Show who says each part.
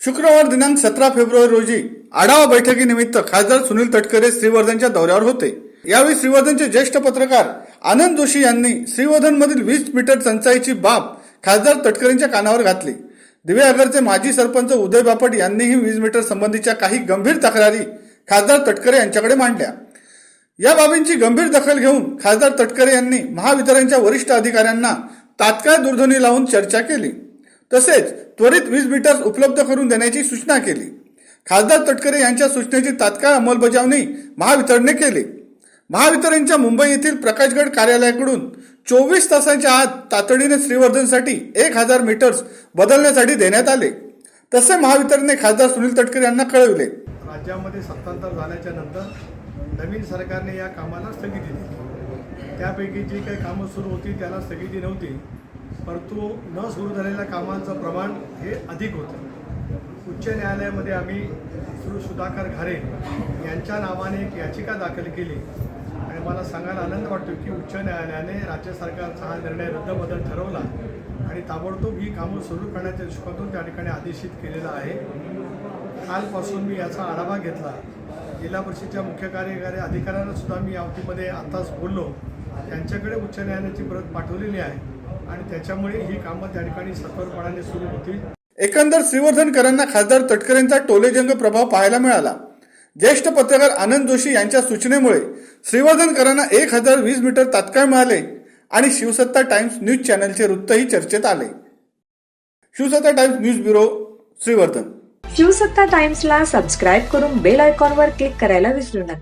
Speaker 1: शुक्रवार दिनांक 17 फेब्रुवारी रोजी आढावा बैठकीनिमित्त खासदार सुनील तटकरे श्रीवर्धनच्या दौऱ्यावर होते। यावेळी श्रीवर्धनचे ज्येष्ठ पत्रकार आनंद जोशी यांनी श्रीवर्धनमधील 20 मीटर टंचाईची बाब खासदार तटकरेंच्या कानावर घातली। दिवेआगरचे माजी सरपंच उदय बापट यांनीही 20 मीटर संबंधीच्या काही गंभीर तक्रारी खासदार तटकरे यांच्याकडे मांडल्या। या बाबींची गंभीर दखल घेऊन खासदार तटकरे यांनी महावितरणच्या वरिष्ठ अधिकाऱ्यांना तात्काळ दूरध्वनी लावून चर्चा केली। तसेच त्वरित 20 मीटर उपलब्ध करून देण्याची सूचना केली। खासदार तटकरे यांच्या सूचनेची तात्काळ अंमलबजावणी महावितरणने केली। महावितरणच्या मुंबई येथील प्रकाशगड कार्यालयाकडून 24 तासांच्या आत तातडीने श्रीवर्धनसाठी 1000 मीटर्स बदलण्यासाठी देण्यात आले। तसे महावितरणने खासदार सुनील तटकरे यांना कळविले।
Speaker 2: राज्यामध्ये सत्तांतर झाल्याच्या नंतर नवीन सरकारने या कामाला स्थगिती दिली। त्यापैकी जी काही कामं सुरू होती त्याला स्थगिती नव्हती, परंतु न सुरू झालेल्या कामांचं प्रमाण हे अधिक होतं। उच्च न्यायालयामध्ये आम्ही श्री सुधाकर घारे यांच्या नावाने एक याचिका दाखल केली आणि मला सांगायला आनंद वाटतो की उच्च न्यायालयाने राज्य सरकारचा हा निर्णय रद्दबदल ठरवला आणि ताबडतोब ही कामं सुरू करण्याच्या दृष्टीकोनातून त्या ठिकाणी आदेशित केलेलं आहे। कालपासून मी याचा आढावा घेतला। जिल्हा परिषदेच्या मुख्य कार्यकारी अधिकाऱ्यांना सुद्धा मी यावतीमध्ये आताच बोललो, त्यांच्याकडे उच्च न्यायालयाची प्रत पाठवलेली आहे आणि त्याच्यामुळे ही कामं त्या ठिकाणी सत्वरपणाने सुरू होतील।
Speaker 1: एकंदर श्रीवर्धनकरांना खासदार तटकरेंचा टोलेजंग प्रभाव पाहायला मिळाला। ज्येष्ठ पत्रकार आनंद जोशी यांच्या सूचनेमुळे श्रीवर्धनकरांना 1020 मीटर तात्काळ मिळाले आणि शिवसत्ता टाइम्स न्यूज चॅनलचे वृत्तही चर्चेत आले। Shivsatta Times news bureau, Shrivardhan.
Speaker 3: Shivsatta टाइम्सला सबस्क्राईब करून बेल आयकॉनवर क्लिक करायला विसरू नका।